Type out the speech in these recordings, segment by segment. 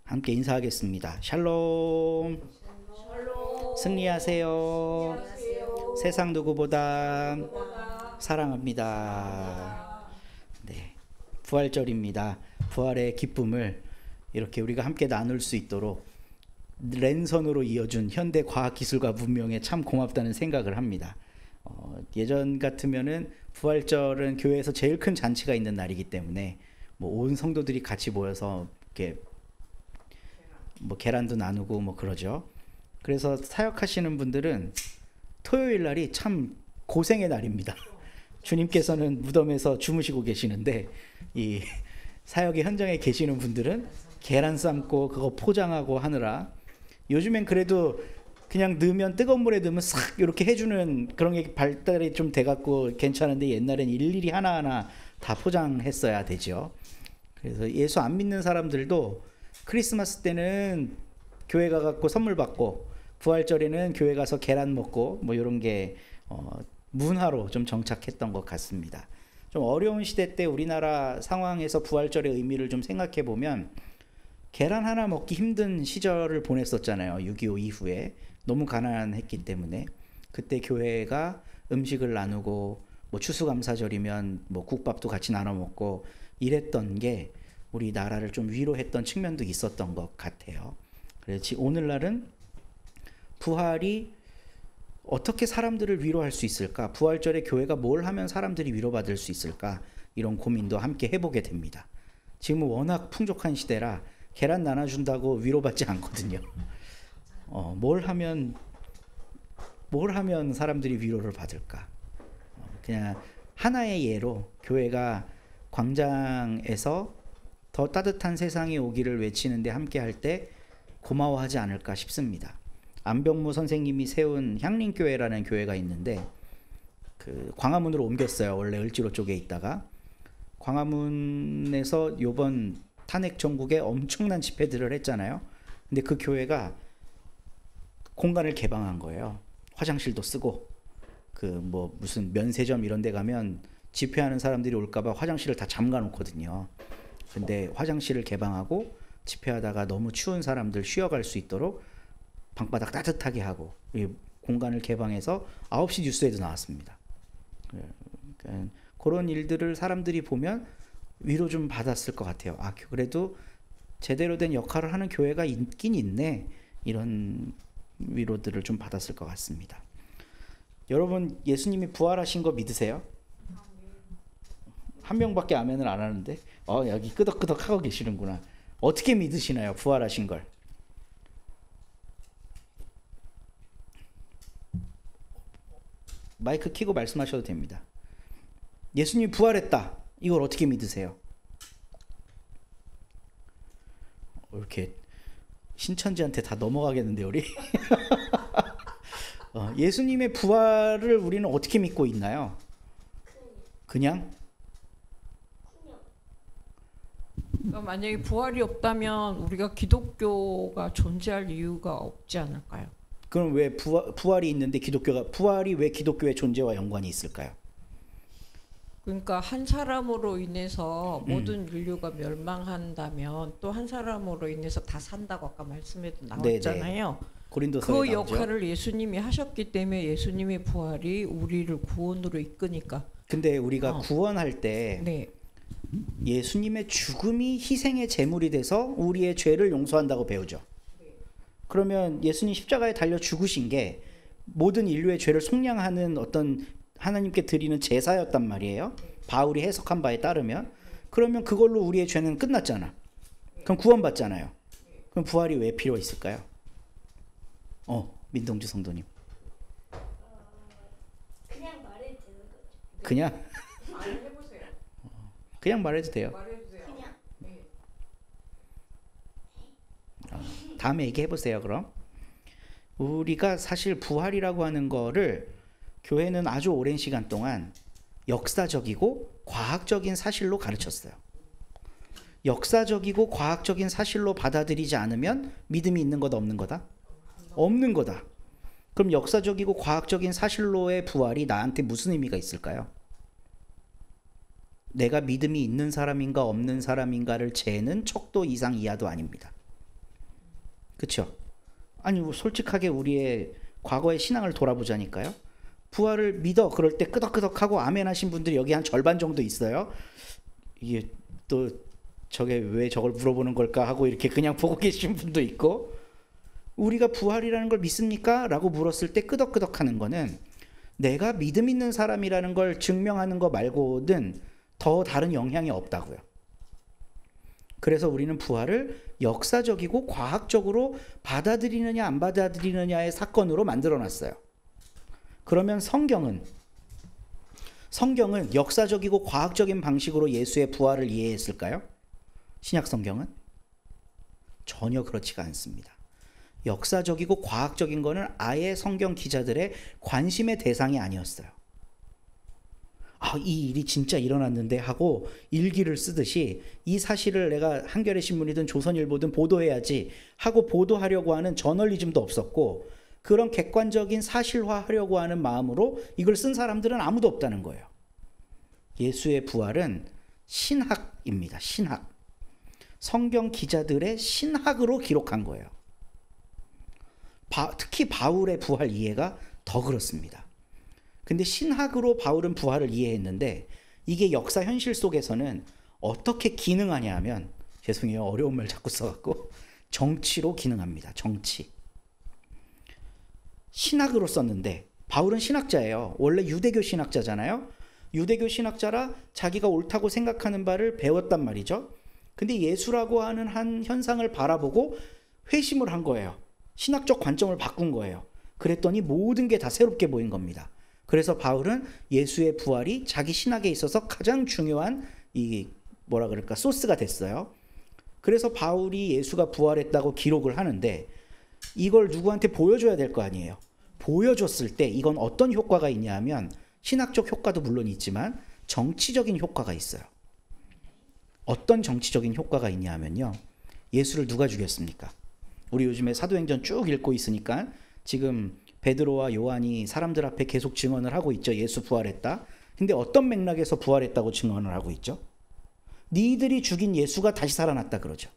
함께 인사하겠습니다. 샬롬. 샬롬. 승리하세요. 안녕하세요. 세상 누구보다 누구보다 사랑합니다. 네, 부활절입니다. 부활의 기쁨을 이렇게 우리가 함께 나눌 수 있도록 랜선으로 이어준 현대 과학기술과 문명에 참 고맙다는 생각을 합니다. 예전 같으면은 부활절은 교회에서 제일 큰 잔치가 있는 날이기 때문에 뭐 온 성도들이 같이 모여서 이렇게 뭐 계란도 나누고 뭐 그러죠. 그래서 사역하시는 분들은 토요일 날이 참 고생의 날입니다. 주님께서는 무덤에서 주무시고 계시는데 이 사역의 현장에 계시는 분들은 계란 삶고 그거 포장하고 하느라, 요즘엔 그래도 그냥 넣으면 뜨거운 물에 넣으면 싹 이렇게 해주는 그런 게 발달이 좀 돼갖고 괜찮은데, 옛날엔 일일이 하나하나 다 포장했어야 되죠. 그래서 예수 안 믿는 사람들도 크리스마스 때는 교회 가갖고 선물 받고, 부활절에는 교회 가서 계란 먹고 뭐 이런 게 문화로 좀 정착했던 것 같습니다. 좀 어려운 시대 때 우리나라 상황에서 부활절의 의미를 좀 생각해 보면, 계란 하나 먹기 힘든 시절을 보냈었잖아요. 6.25 이후에 너무 가난했기 때문에. 그때 교회가 음식을 나누고 뭐 추수감사절이면 뭐 국밥도 같이 나눠 먹고 이랬던 게 우리나라를 좀 위로했던 측면도 있었던 것 같아요. 그래서 오늘날은 부활이 어떻게 사람들을 위로할 수 있을까? 부활절에 교회가 뭘 하면 사람들이 위로받을 수 있을까? 이런 고민도 함께 해보게 됩니다. 지금은 워낙 풍족한 시대라 계란 나눠준다고 위로받지 않거든요. 뭘 하면 사람들이 위로를 받을까? 그냥 하나의 예로 교회가 광장에서 더 따뜻한 세상이 오기를 외치는데 함께 할 때 고마워하지 않을까 싶습니다. 안병무 선생님이 세운 향림교회라는 교회가 있는데, 그 광화문으로 옮겼어요. 원래 을지로 쪽에 있다가 광화문에서 요번 탄핵 정국에 엄청난 집회들을 했잖아요. 근데 그 교회가 공간을 개방한 거예요. 화장실도 쓰고, 그 뭐 무슨 면세점 이런 데 가면 집회하는 사람들이 올까봐 화장실을 다 잠가 놓거든요. 근데 화장실을 개방하고 집회하다가 너무 추운 사람들 쉬어갈 수 있도록 방바닥 따뜻하게 하고, 이 공간을 개방해서 9시 뉴스에도 나왔습니다. 그러니까 그런 일들을 사람들이 보면 위로 좀 받았을 것 같아요. 아, 그래도 제대로 된 역할을 하는 교회가 있긴 있네, 이런 위로들을 좀 받았을 것 같습니다. 여러분, 예수님이 부활하신 거 믿으세요? 한 명밖에 아멘을 안 하는데 여기 끄덕끄덕 하고 계시는구나. 어떻게 믿으시나요, 부활하신 걸? 마이크 켜고 말씀하셔도 됩니다. 예수님이 부활했다, 이걸 어떻게 믿으세요? 이렇게 신천지한테 다 넘어가겠는데 우리? 예수님의 부활을 우리는 어떻게 믿고 있나요? 그냥? 만약에 부활이 없다면 우리가 기독교가 존재할 이유가 없지 않을까요? 그럼 왜 부활이 있는데 부활이 왜 기독교의 존재와 연관이 있을까요? 그러니까 한 사람으로 인해서 모든 인류가 멸망한다면 또 한 사람으로 인해서 다 산다고 아까 말씀에도 나왔잖아요. 고린도서에 그 나오죠. 역할을 예수님이 하셨기 때문에 예수님의 부활이 우리를 구원으로 이끄니까. 근데 우리가 구원할 때 네. 예수님의 죽음이 희생의 제물이 돼서 우리의 죄를 용서한다고 배우죠. 그러면 예수님 십자가에 달려 죽으신 게 모든 인류의 죄를 속량하는 어떤 하나님께 드리는 제사였단 말이에요. 바울이 해석한 바에 따르면. 그러면 그걸로 우리의 죄는 끝났잖아. 그럼 구원받잖아요. 그럼 부활이 왜 필요 있을까요? 민동주 성도님. 그냥 말해도 되는 거죠. 그냥? 말해보세요. 그냥 말해도 돼요. 말해주세요. 그냥. 네. 다음에 얘기해보세요. 그럼 우리가 사실 부활이라고 하는 거를 교회는 아주 오랜 시간 동안 역사적이고 과학적인 사실로 가르쳤어요. 역사적이고 과학적인 사실로 받아들이지 않으면 믿음이 있는 거다, 없는 거다? 없는 거다. 그럼 역사적이고 과학적인 사실로의 부활이 나한테 무슨 의미가 있을까요? 내가 믿음이 있는 사람인가 없는 사람인가를 재는 척도 이상 이하도 아닙니다. 그렇죠? 아니 솔직하게 우리의 과거의 신앙을 돌아보자니까요. 부활을 믿어 그럴 때 끄덕끄덕하고 아멘 하신 분들이 여기 한 절반 정도 있어요. 이게 또 저게 왜 저걸 물어보는 걸까 하고 이렇게 그냥 보고 계신 분도 있고, 우리가 부활이라는 걸 믿습니까? 라고 물었을 때 끄덕끄덕하는 거는 내가 믿음 있는 사람이라는 걸 증명하는 거 말고는 더 다른 영향이 없다고요. 그래서 우리는 부활을 역사적이고 과학적으로 받아들이느냐 안 받아들이느냐의 사건으로 만들어놨어요. 그러면 성경은 역사적이고 과학적인 방식으로 예수의 부활을 이해했을까요? 신약 성경은 전혀 그렇지가 않습니다. 역사적이고 과학적인 거는 아예 성경 기자들의 관심의 대상이 아니었어요. 이 일이 진짜 일어났는데 하고 일기를 쓰듯이 이 사실을 내가 한겨레 신문이든 조선일보든 보도해야지 하고 보도하려고 하는 저널리즘도 없었고, 그런 객관적인 사실화하려고 하는 마음으로 이걸 쓴 사람들은 아무도 없다는 거예요. 예수의 부활은 신학입니다. 신학. 성경 기자들의 신학으로 기록한 거예요. 특히 바울의 부활 이해가 더 그렇습니다. 근데 신학으로 바울은 부활을 이해했는데 이게 역사 현실 속에서는 어떻게 기능하냐 하면, 죄송해요 어려운 말 자꾸 써갖고, 정치로 기능합니다. 정치. 신학으로 썼는데 바울은 신학자예요. 원래 유대교 신학자잖아요. 유대교 신학자라 자기가 옳다고 생각하는 바를 배웠단 말이죠. 근데 예수라고 하는 한 현상을 바라보고 회심을 한 거예요. 신학적 관점을 바꾼 거예요. 그랬더니 모든 게 다 새롭게 보인 겁니다. 그래서 바울은 예수의 부활이 자기 신학에 있어서 가장 중요한 소스가 됐어요. 그래서 바울이 예수가 부활했다고 기록을 하는데 이걸 누구한테 보여줘야 될 거 아니에요. 보여줬을 때 이건 어떤 효과가 있냐 하면, 신학적 효과도 물론 있지만 정치적인 효과가 있어요. 어떤 정치적인 효과가 있냐 하면요, 예수를 누가 죽였습니까? 우리 요즘에 사도행전 쭉 읽고 있으니까 지금 베드로와 요한이 사람들 앞에 계속 증언을 하고 있죠. 예수 부활했다. 근데 어떤 맥락에서 부활했다고 증언을 하고 있죠? 니들이 죽인 예수가 다시 살아났다 그러죠.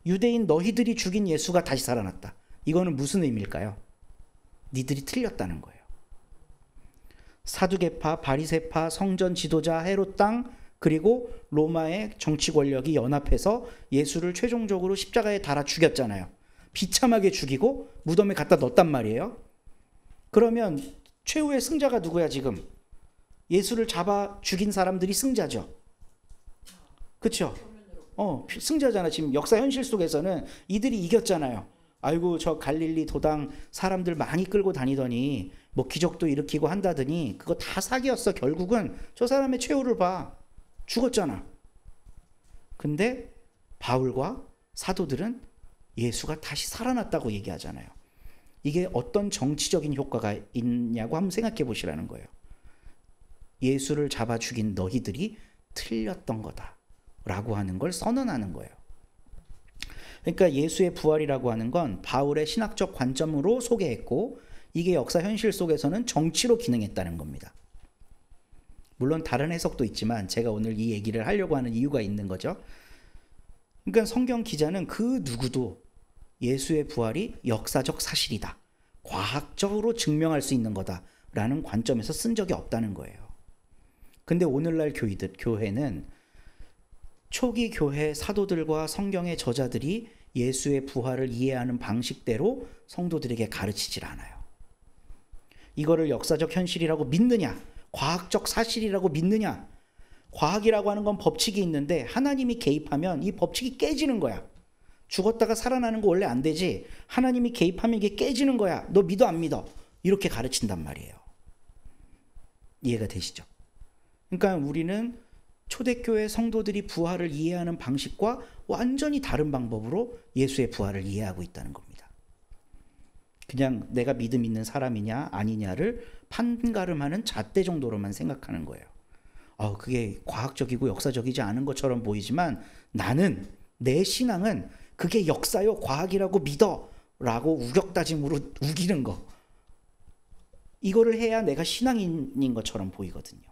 유대인 너희들이 죽인 예수가 다시 살아났다. 이거는 무슨 의미일까요? 니들이 틀렸다는 거예요. 사두개파, 바리새파, 성전 지도자, 헤롯 땅, 그리고 로마의 정치 권력이 연합해서 예수를 최종적으로 십자가에 달아 죽였잖아요. 비참하게 죽이고 무덤에 갖다 넣었단 말이에요. 그러면 최후의 승자가 누구야 지금? 예수를 잡아 죽인 사람들이 승자죠. 그렇죠? 승자잖아. 지금 역사 현실 속에서는 이들이 이겼잖아요. 아이고 저 갈릴리 도당 사람들 많이 끌고 다니더니 뭐 기적도 일으키고 한다더니 그거 다 사기였어. 결국은 저 사람의 최후를 봐. 죽었잖아. 근데 바울과 사도들은 예수가 다시 살아났다고 얘기하잖아요. 이게 어떤 정치적인 효과가 있냐고 한번 생각해 보시라는 거예요. 예수를 잡아 죽인 너희들이 틀렸던 거다 라고 하는 걸 선언하는 거예요. 그러니까 예수의 부활이라고 하는 건 바울의 신학적 관점으로 소개했고, 이게 역사 현실 속에서는 정치로 기능했다는 겁니다. 물론 다른 해석도 있지만 제가 오늘 이 얘기를 하려고 하는 이유가 있는 거죠. 그러니까 성경 기자는 그 누구도 예수의 부활이 역사적 사실이다, 과학적으로 증명할 수 있는 거다라는 관점에서 쓴 적이 없다는 거예요. 근데 오늘날 교회는 초기 교회 사도들과 성경의 저자들이 예수의 부활을 이해하는 방식대로 성도들에게 가르치질 않아요. 이거를 역사적 현실이라고 믿느냐, 과학적 사실이라고 믿느냐. 과학이라고 하는 건 법칙이 있는데 하나님이 개입하면 이 법칙이 깨지는 거야. 죽었다가 살아나는 거 원래 안 되지. 하나님이 개입하면 이게 깨지는 거야. 너 믿어 안 믿어? 이렇게 가르친단 말이에요. 이해가 되시죠? 그러니까 우리는 초대교회 성도들이 부활을 이해하는 방식과 완전히 다른 방법으로 예수의 부활을 이해하고 있다는 겁니다. 그냥 내가 믿음 있는 사람이냐 아니냐를 판가름하는 잣대 정도로만 생각하는 거예요. 그게 과학적이고 역사적이지 않은 것처럼 보이지만 나는, 내 신앙은 그게 역사요 과학이라고 믿어 라고 우격다짐으로 우기는 거, 이거를 해야 내가 신앙인인 것처럼 보이거든요.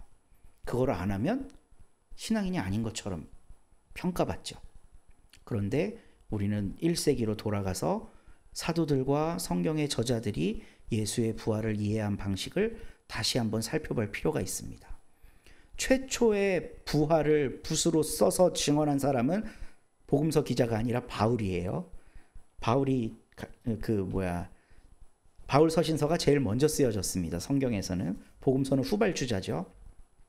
그거를 안 하면 신앙인이 아닌 것처럼 평가받죠. 그런데 우리는 1세기로 돌아가서 사도들과 성경의 저자들이 예수의 부활을 이해한 방식을 다시 한번 살펴볼 필요가 있습니다. 최초의 부활을 붓으로 써서 증언한 사람은 복음서 기자가 아니라 바울이에요. 바울이 바울 서신서가 제일 먼저 쓰여졌습니다. 성경에서는. 복음서는 후발주자죠.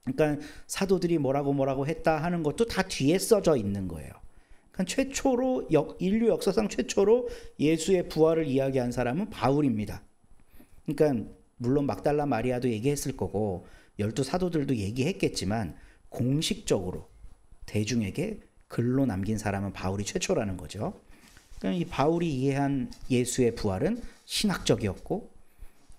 그러니까 사도들이 뭐라고 했다 하는 것도 다 뒤에 써져 있는 거예요. 그러니까 최초로 인류 역사상 최초로 예수의 부활을 이야기한 사람은 바울입니다. 그러니까 물론 막달라 마리아도 얘기했을 거고 12 사도들도 얘기했겠지만 공식적으로 대중에게 글로 남긴 사람은 바울이 최초라는 거죠. 그러니까 이 바울이 이해한 예수의 부활은 신학적이었고,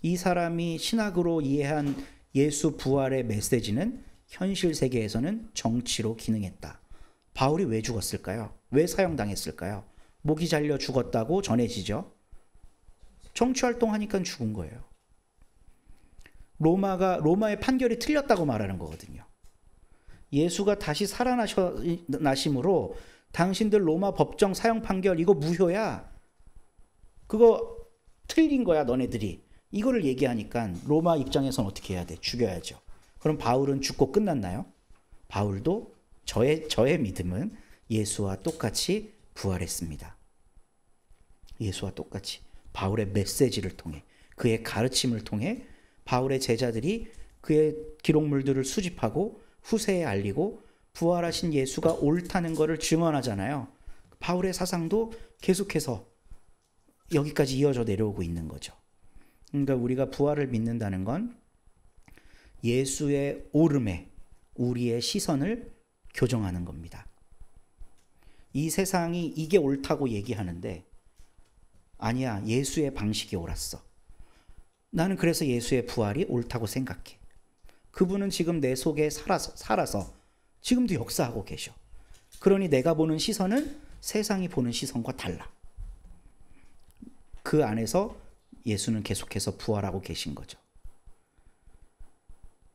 이 사람이 신학으로 이해한 예수 부활의 메시지는 현실 세계에서는 정치로 기능했다. 바울이 왜 죽었을까요? 왜 사형당했을까요? 목이 잘려 죽었다고 전해지죠. 정치활동하니까 죽은 거예요. 로마의 판결이 틀렸다고 말하는 거거든요. 예수가 다시 살아나심으로 당신들 로마 법정 사형 판결 이거 무효야. 그거 틀린 거야 너네들이. 이거를 얘기하니까 로마 입장에서는 어떻게 해야 돼? 죽여야죠. 그럼 바울은 죽고 끝났나요? 바울도 저의 믿음은 예수와 똑같이 부활했습니다. 예수와 똑같이 바울의 메시지를 통해, 그의 가르침을 통해 바울의 제자들이 그의 기록물들을 수집하고 후세에 알리고 부활하신 예수가 옳다는 것을 증언하잖아요. 바울의 사상도 계속해서 여기까지 이어져 내려오고 있는 거죠. 그러니까 우리가 부활을 믿는다는 건 예수의 오름에 우리의 시선을 교정하는 겁니다. 이 세상이 이게 옳다고 얘기하는데 아니야, 예수의 방식이 옳았어. 나는 그래서 예수의 부활이 옳다고 생각해. 그분은 지금 내 속에 살아서 지금도 역사하고 계셔. 그러니 내가 보는 시선은 세상이 보는 시선과 달라. 그 안에서 예수는 계속해서 부활하고 계신 거죠.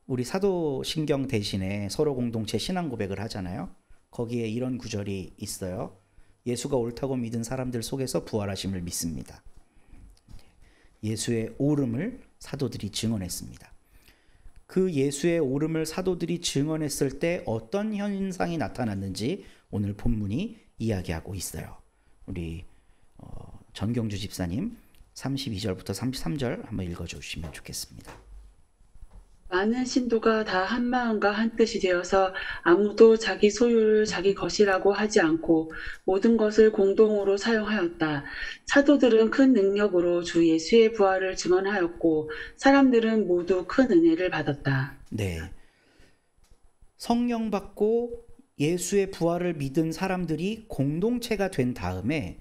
우리 사도신경 대신에 서로 공동체 신앙 고백을 하잖아요. 거기에 이런 구절이 있어요. 예수가 옳다고 믿은 사람들 속에서 부활하심을 믿습니다. 예수의 오름을 사도들이 증언했습니다. 그 예수의 오름을 사도들이 증언했을 때 어떤 현상이 나타났는지 오늘 본문이 이야기하고 있어요. 우리 전경주 집사님 32절부터 33절 한번 읽어주시면 좋겠습니다. 많은 신도가 다 한마음과 한뜻이 되어서 아무도 자기 소유를 자기 것이라고 하지 않고 모든 것을 공동으로 사용하였다. 사도들은 큰 능력으로 주 예수의 부활을 증언하였고 사람들은 모두 큰 은혜를 받았다. 네, 성령 받고 예수의 부활을 믿은 사람들이 공동체가 된 다음에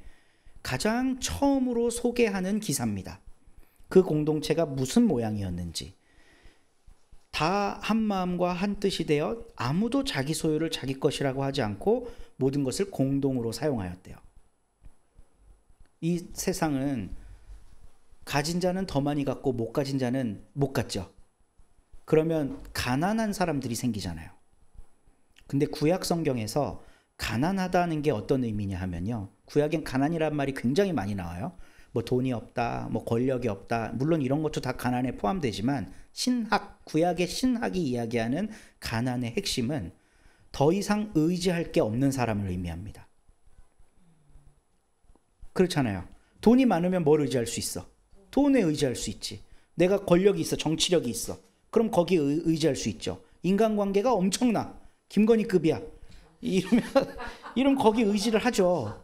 가장 처음으로 소개하는 기사입니다. 그 공동체가 무슨 모양이었는지. 다 한 마음과 한 뜻이 되어 아무도 자기 소유를 자기 것이라고 하지 않고 모든 것을 공동으로 사용하였대요. 이 세상은 가진 자는 더 많이 갖고 못 가진 자는 못 갖죠. 그러면 가난한 사람들이 생기잖아요. 근데 구약 성경에서 가난하다는 게 어떤 의미냐 하면요. 구약엔 가난이란 말이 굉장히 많이 나와요. 뭐 돈이 없다, 뭐 권력이 없다. 물론 이런 것도 다 가난에 포함되지만 구약의 신학이 이야기하는 가난의 핵심은 더 이상 의지할 게 없는 사람을 의미합니다. 그렇잖아요. 돈이 많으면 뭘 의지할 수 있어? 돈에 의지할 수 있지. 내가 권력이 있어, 정치력이 있어. 그럼 거기에 의지할 수 있죠. 인간관계가 엄청나. 김건희급이야. 이러면 거기 의지를 하죠.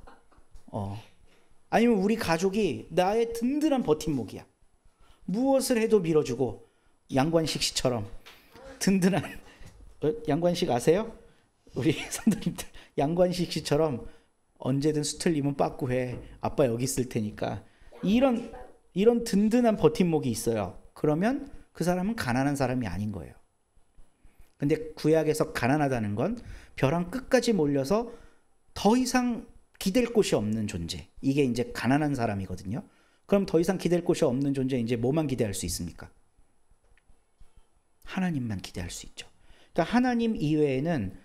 아니면 우리 가족이 나의 든든한 버팀목이야. 무엇을 해도 밀어주고 양관식 씨처럼 든든한 양관식 아세요? 우리 선생님들 양관식 씨처럼 언제든 수틀리면 빠꾸해. 아빠 여기 있을 테니까. 이런 든든한 버팀목이 있어요. 그러면 그 사람은 가난한 사람이 아닌 거예요. 근데 구약에서 가난하다는 건 벼랑 끝까지 몰려서 더 이상 기댈 곳이 없는 존재. 이게 이제 가난한 사람이거든요. 그럼 더 이상 기댈 곳이 없는 존재, 이제 뭐만 기대할 수 있습니까? 하나님만 기대할 수 있죠. 그러니까 하나님 이외에는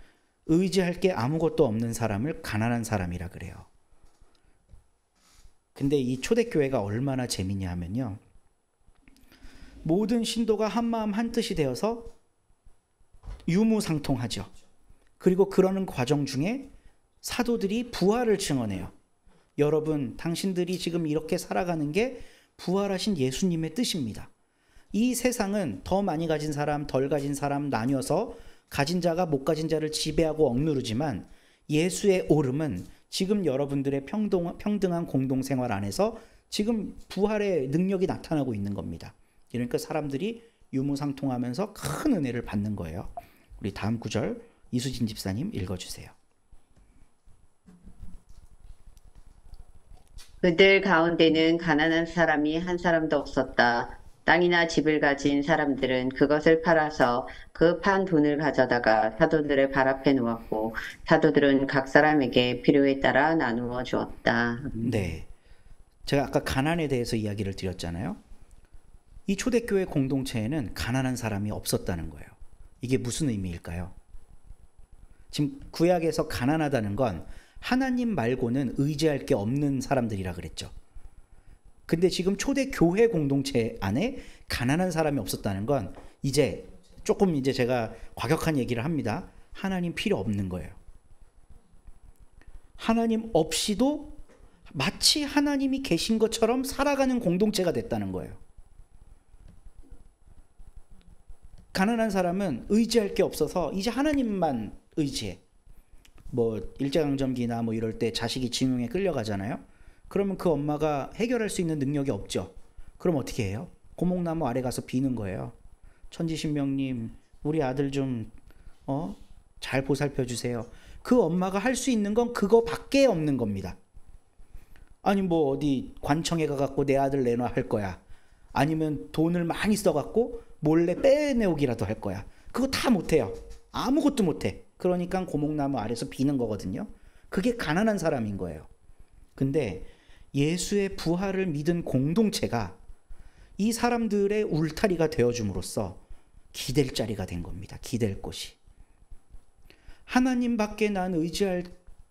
의지할 게 아무것도 없는 사람을 가난한 사람이라 그래요. 근데 이 초대교회가 얼마나 재미냐 하면요. 모든 신도가 한마음 한뜻이 되어서 유무상통하죠. 그리고 그러는 과정 중에 사도들이 부활을 증언해요. 여러분, 당신들이 지금 이렇게 살아가는 게 부활하신 예수님의 뜻입니다. 이 세상은 더 많이 가진 사람, 덜 가진 사람 나뉘어서 가진 자가 못 가진 자를 지배하고 억누르지만 예수의 오름은 지금 여러분들의 평등한 공동생활 안에서 지금 부활의 능력이 나타나고 있는 겁니다. 그러니까 사람들이 유무상통하면서 큰 은혜를 받는 거예요. 우리 다음 구절 이수진 집사님 읽어주세요. 그들 가운데는 가난한 사람이 한 사람도 없었다. 땅이나 집을 가진 사람들은 그것을 팔아서 그 판 돈을 가져다가 사도들의 발 앞에 놓았고 사도들은 각 사람에게 필요에 따라 나누어 주었다. 네, 제가 아까 가난에 대해서 이야기를 드렸잖아요. 이 초대교회 공동체에는 가난한 사람이 없었다는 거예요. 이게 무슨 의미일까요? 지금 구약에서 가난하다는 건 하나님 말고는 의지할 게 없는 사람들이라 그랬죠. 근데 지금 초대교회 공동체 안에 가난한 사람이 없었다는 건 이제 조금 이제 제가 과격한 얘기를 합니다. 하나님 필요 없는 거예요. 하나님 없이도 마치 하나님이 계신 것처럼 살아가는 공동체가 됐다는 거예요. 가난한 사람은 의지할 게 없어서 이제 하나님만 의지해. 뭐 일제강점기나 뭐 이럴 때 자식이 징용에 끌려가잖아요. 그러면 그 엄마가 해결할 수 있는 능력이 없죠. 그럼 어떻게 해요? 고목나무 아래 가서 비는 거예요. 천지신명님, 우리 아들 좀 잘 보살펴 주세요. 그 엄마가 할 수 있는 건 그거밖에 없는 겁니다. 아니 뭐 어디 관청에 가갖고 내 아들 내놔 할 거야. 아니면 돈을 많이 써갖고 몰래 빼내오기라도 할 거야. 그거 다 못해요. 아무것도 못해. 그러니까 고목나무 아래서 비는 거거든요. 그게 가난한 사람인 거예요. 근데 예수의 부활을 믿은 공동체가 이 사람들의 울타리가 되어줌으로써 기댈 자리가 된 겁니다. 기댈 곳이. 하나님밖에 난 의지할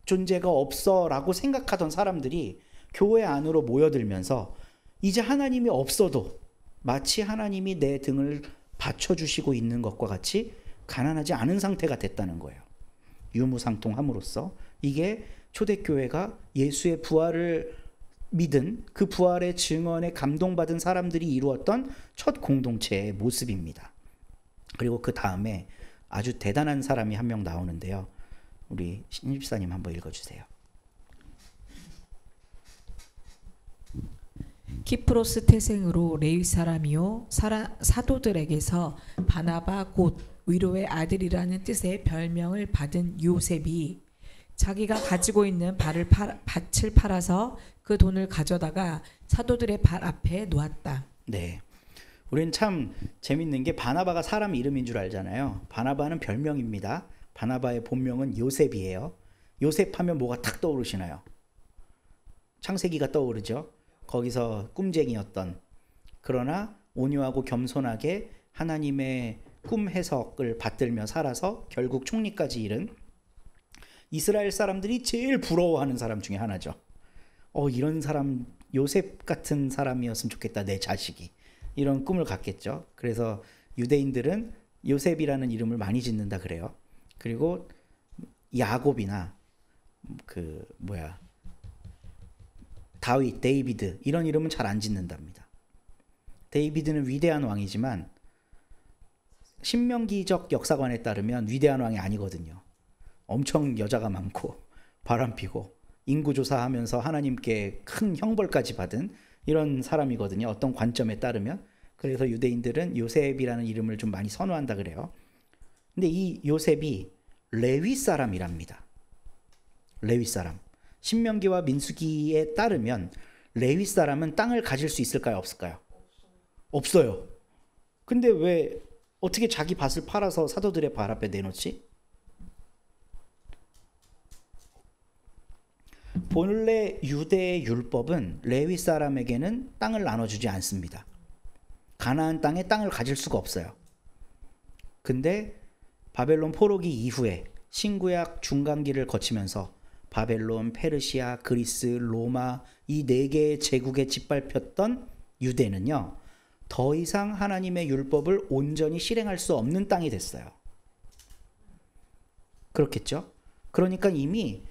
존재가 없어 라고 생각하던 사람들이 교회 안으로 모여들면서 이제 하나님이 없어도 마치 하나님이 내 등을 받쳐주시고 있는 것과 같이 가난하지 않은 상태가 됐다는 거예요. 유무상통함으로써 이게 초대교회가 예수의 부활을 믿은 그 부활의 증언에 감동받은 사람들이 이루었던 첫 공동체의 모습입니다. 그리고 그 다음에 아주 대단한 사람이 한 명 나오는데요. 우리 신집사님 한번 읽어주세요. 키프로스 태생으로 레위 사람이요 사도들에게서 바나바 곧 위로의 아들이라는 뜻의 별명을 받은 요셉이 자기가 가지고 있는 밭을 팔아서 그 돈을 가져다가 사도들의 발 앞에 놓았다. 네, 우리는 참 재밌는 게 바나바가 사람 이름인 줄 알잖아요. 바나바는 별명입니다. 바나바의 본명은 요셉이에요. 요셉 하면 뭐가 탁 떠오르시나요? 창세기가 떠오르죠. 거기서 꿈쟁이였던, 그러나 온유하고 겸손하게 하나님의 꿈 해석을 받들며 살아서 결국 총리까지 이른 이스라엘 사람들이 제일 부러워하는 사람 중에 하나죠. 이런 사람, 요셉 같은 사람이었으면 좋겠다, 내 자식이. 이런 꿈을 갖겠죠. 그래서 유대인들은 요셉이라는 이름을 많이 짓는다 그래요. 그리고 야곱이나 다윗, 데이비드 이런 이름은 잘 안 짓는답니다. 데이비드는 위대한 왕이지만 신명기적 역사관에 따르면 위대한 왕이 아니거든요. 엄청 여자가 많고 바람피고 인구조사하면서 하나님께 큰 형벌까지 받은 이런 사람이거든요. 어떤 관점에 따르면. 그래서 유대인들은 요셉이라는 이름을 좀 많이 선호한다 그래요. 근데 이 요셉이 레위 사람이랍니다. 레위 사람. 신명기와 민수기에 따르면 레위 사람은 땅을 가질 수 있을까요? 없을까요? 없어요. 근데 왜 어떻게 자기 밭을 팔아서 사도들의 발 앞에 내놓지? 본래 유대의 율법은 레위 사람에게는 땅을 나눠주지 않습니다. 가나안 땅에 땅을 가질 수가 없어요. 근데 바벨론 포로기 이후에 신구약 중간기를 거치면서 바벨론, 페르시아, 그리스, 로마 이 네 개의 제국에 짓밟혔던 유대는요, 더 이상 하나님의 율법을 온전히 실행할 수 없는 땅이 됐어요. 그렇겠죠? 그러니까 이미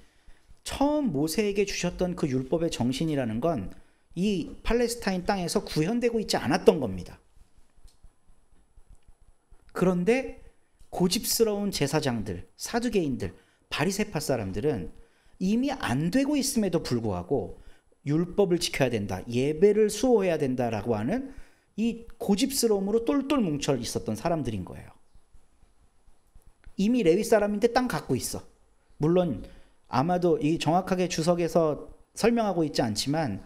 처음 모세에게 주셨던 그 율법의 정신이라는 건 이 팔레스타인 땅에서 구현되고 있지 않았던 겁니다. 그런데 고집스러운 제사장들, 사두개인들, 바리새파 사람들은 이미 안 되고 있음에도 불구하고 율법을 지켜야 된다, 예배를 수호해야 된다라고 하는 이 고집스러움으로 똘똘 뭉쳐 있었던 사람들인 거예요. 이미 레위 사람인데 땅 갖고 있어. 물론 아마도 이 정확하게 주석에서 설명하고 있지 않지만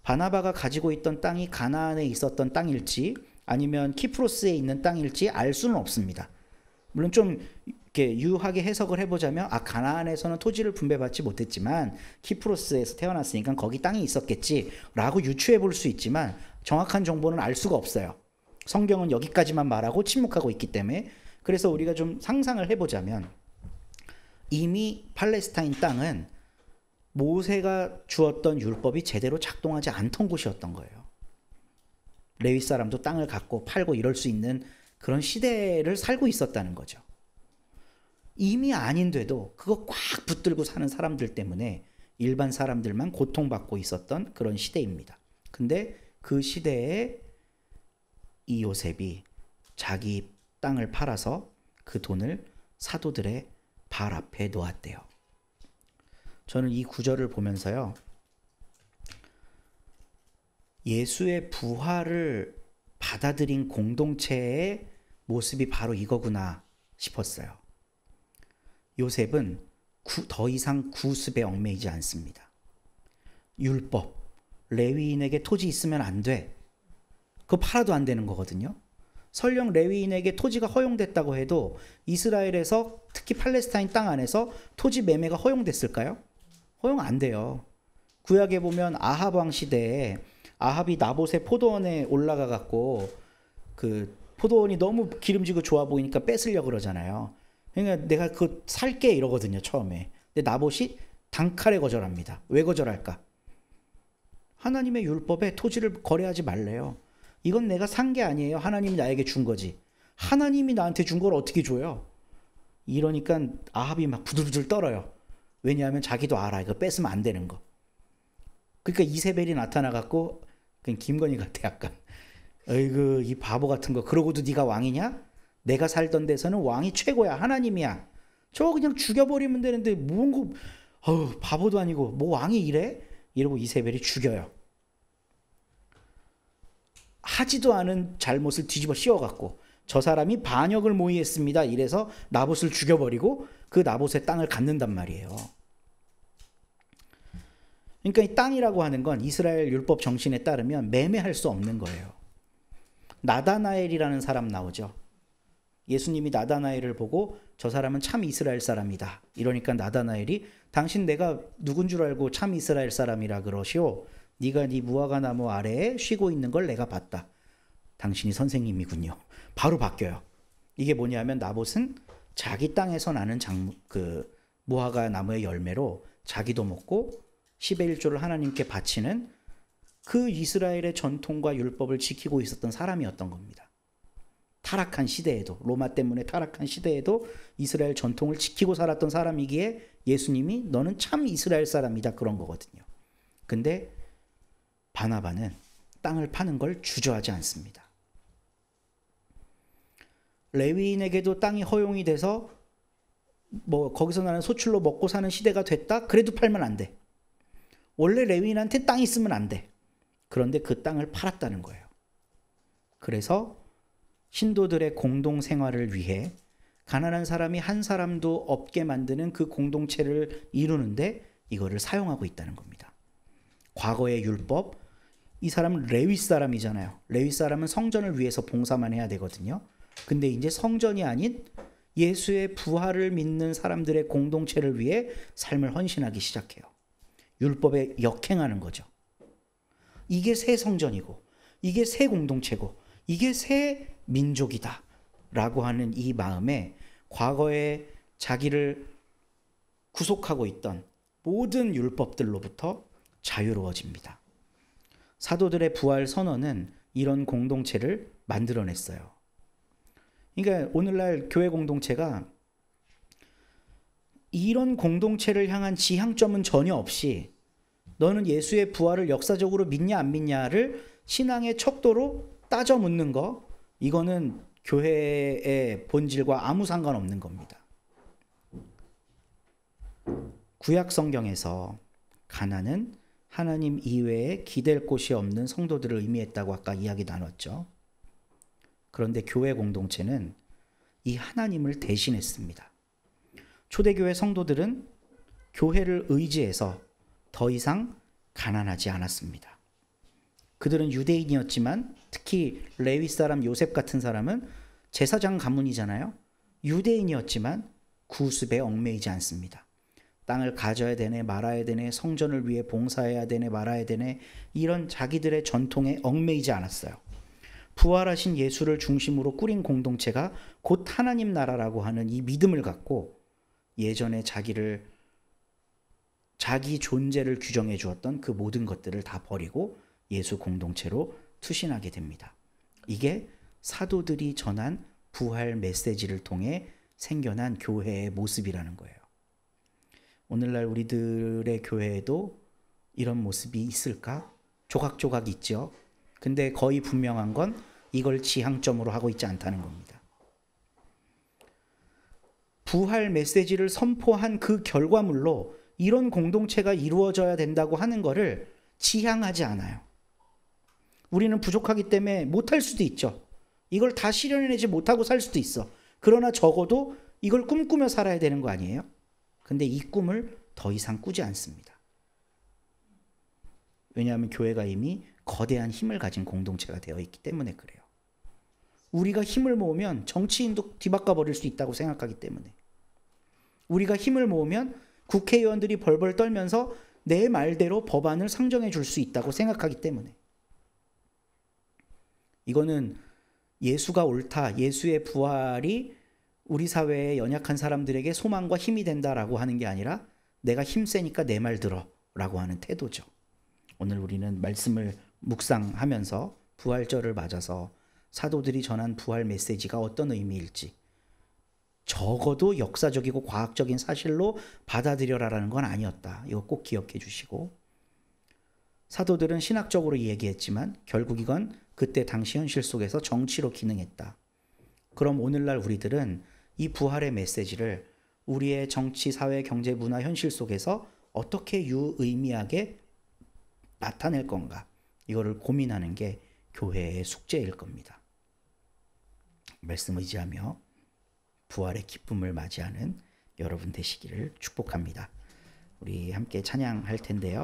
바나바가 가지고 있던 땅이 가나안에 있었던 땅일지 아니면 키프로스에 있는 땅일지 알 수는 없습니다. 물론 좀 이렇게 유하게 해석을 해보자면 가나안에서는 토지를 분배받지 못했지만 키프로스에서 태어났으니까 거기 땅이 있었겠지라고 유추해 볼 수 있지만 정확한 정보는 알 수가 없어요. 성경은 여기까지만 말하고 침묵하고 있기 때문에. 그래서 우리가 좀 상상을 해보자면 이미 팔레스타인 땅은 모세가 주었던 율법이 제대로 작동하지 않던 곳이었던 거예요. 레위 사람도 땅을 갖고 팔고 이럴 수 있는 그런 시대를 살고 있었다는 거죠. 이미 아닌데도 그거 꽉 붙들고 사는 사람들 때문에 일반 사람들만 고통받고 있었던 그런 시대입니다. 근데 그 시대에 이 요셉이 자기 땅을 팔아서 그 돈을 사도들의 발 앞에 놓았대요. 저는 이 구절을 보면서요, 예수의 부활을 받아들인 공동체의 모습이 바로 이거구나 싶었어요. 요셉은 더 이상 구습에 얽매이지 않습니다. 율법, 레위인에게 토지 있으면 안 돼. 그거 팔아도 안 되는 거거든요. 설령 레위인에게 토지가 허용됐다고 해도 이스라엘에서 특히 팔레스타인 땅 안에서 토지 매매가 허용됐을까요? 허용 안 돼요. 구약에 보면 아합 왕 시대에 아합이 나봇의 포도원에 올라가 갖고 그 포도원이 너무 기름지고 좋아 보이니까 뺏으려고 그러잖아요. 그러니까 내가 그거 살게 이러거든요, 처음에. 근데 나봇이 단칼에 거절합니다. 왜 거절할까? 하나님의 율법에 토지를 거래하지 말래요. 이건 내가 산 게 아니에요. 하나님이 나에게 준 거지. 하나님이 나한테 준 걸 어떻게 줘요? 이러니까 아합이 막 부들부들 떨어요. 왜냐하면 자기도 알아. 이거 뺏으면 안 되는 거. 그러니까 이세벨이 나타나갖고 그냥 김건희 같아 약간. 어이구 이 바보 같은 거. 그러고도 네가 왕이냐? 내가 살던 데서는 왕이 최고야. 하나님이야. 저거 그냥 죽여버리면 되는데 뭔가 바보도 아니고 뭐 왕이 이래? 이러고 이세벨이 죽여요. 하지도 않은 잘못을 뒤집어 씌워갖고 저 사람이 반역을 모의했습니다. 이래서 나봇을 죽여버리고 그 나봇의 땅을 갖는단 말이에요. 그러니까 이 땅이라고 하는 건 이스라엘 율법 정신에 따르면 매매할 수 없는 거예요. 나다나엘이라는 사람 나오죠. 예수님이 나다나엘을 보고 저 사람은 참 이스라엘 사람이다. 이러니까 나다나엘이 당신 내가 누군 줄 알고 참 이스라엘 사람이라 그러시오. 네가 네 무화과 나무 아래에 쉬고 있는 걸 내가 봤다. 당신이 선생님이군요. 바로 바뀌어요. 이게 뭐냐면 나봇은 자기 땅에서 나는 무화과 나무의 열매로 자기도 먹고 10의 1조를 하나님께 바치는 그 이스라엘의 전통과 율법을 지키고 있었던 사람이었던 겁니다. 타락한 시대에도, 로마 때문에 타락한 시대에도 이스라엘 전통을 지키고 살았던 사람이기에 예수님이 너는 참 이스라엘 사람이다 그런 거거든요. 근데 바나바는 땅을 파는 걸 주저하지 않습니다. 레위인에게도 땅이 허용이 돼서 뭐 거기서 나는 소출로 먹고 사는 시대가 됐다? 그래도 팔면 안 돼. 원래 레위인한테 땅이 있으면 안 돼. 그런데 그 땅을 팔았다는 거예요. 그래서 신도들의 공동 생활을 위해 가난한 사람이 한 사람도 없게 만드는 그 공동체를 이루는데 이거를 사용하고 있다는 겁니다. 과거의 율법, 이 사람은 레위 사람이잖아요. 레위 사람은 성전을 위해서 봉사만 해야 되거든요. 근데 이제 성전이 아닌 예수의 부활을 믿는 사람들의 공동체를 위해 삶을 헌신하기 시작해요. 율법에 역행하는 거죠. 이게 새 성전이고 이게 새 공동체고 이게 새 민족이다 라고 하는 이 마음에 과거에 자기를 구속하고 있던 모든 율법들로부터 자유로워집니다. 사도들의 부활 선언은 이런 공동체를 만들어냈어요. 그러니까 오늘날 교회 공동체가 이런 공동체를 향한 지향점은 전혀 없이 너는 예수의 부활을 역사적으로 믿냐 안 믿냐를 신앙의 척도로 따져 묻는 거, 이거는 교회의 본질과 아무 상관없는 겁니다. 구약 성경에서 가나는 하나님 이외에 기댈 곳이 없는 성도들을 의미했다고 아까 이야기 나눴죠. 그런데 교회 공동체는 이 하나님을 대신했습니다. 초대교회 성도들은 교회를 의지해서 더 이상 가난하지 않았습니다. 그들은 유대인이었지만 특히 레위 사람 요셉 같은 사람은 제사장 가문이잖아요. 유대인이었지만 구습에 얽매이지 않습니다. 땅을 가져야 되네 말아야 되네, 성전을 위해 봉사해야 되네 말아야 되네, 이런 자기들의 전통에 얽매이지 않았어요. 부활하신 예수를 중심으로 꾸린 공동체가 곧 하나님 나라라고 하는 이 믿음을 갖고 예전에 자기 존재를 규정해 주었던 그 모든 것들을 다 버리고 예수 공동체로 투신하게 됩니다. 이게 사도들이 전한 부활 메시지를 통해 생겨난 교회의 모습이라는 거예요. 오늘날 우리들의 교회에도 이런 모습이 있을까? 조각조각 있죠. 근데 거의 분명한 건 이걸 지향점으로 하고 있지 않다는 겁니다. 부활 메시지를 선포한 그 결과물로 이런 공동체가 이루어져야 된다고 하는 것을 지향하지 않아요. 우리는 부족하기 때문에 못할 수도 있죠. 이걸 다 실현해내지 못하고 살 수도 있어. 그러나 적어도 이걸 꿈꾸며 살아야 되는 거 아니에요? 근데 이 꿈을 더 이상 꾸지 않습니다. 왜냐하면 교회가 이미 거대한 힘을 가진 공동체가 되어 있기 때문에 그래요. 우리가 힘을 모으면 정치인도 뒤바꿔 버릴 수 있다고 생각하기 때문에, 우리가 힘을 모으면 국회의원들이 벌벌 떨면서 내 말대로 법안을 상정해 줄 수 있다고 생각하기 때문에, 이거는 예수가 옳다, 예수의 부활이 우리 사회의 연약한 사람들에게 소망과 힘이 된다라고 하는 게 아니라 내가 힘세니까 내 말 들어 라고 하는 태도죠. 오늘 우리는 말씀을 묵상하면서 부활절을 맞아서 사도들이 전한 부활 메시지가 어떤 의미일지, 적어도 역사적이고 과학적인 사실로 받아들여라라는 건 아니었다. 이거 꼭 기억해 주시고, 사도들은 신학적으로 얘기했지만 결국 이건 그때 당시 현실 속에서 정치로 기능했다. 그럼 오늘날 우리들은 이 부활의 메시지를 우리의 정치, 사회, 경제, 문화 현실 속에서 어떻게 유의미하게 나타낼 건가, 이거를 고민하는 게 교회의 숙제일 겁니다. 말씀 의지하며 부활의 기쁨을 맞이하는 여러분 되시기를 축복합니다. 우리 함께 찬양할 텐데요.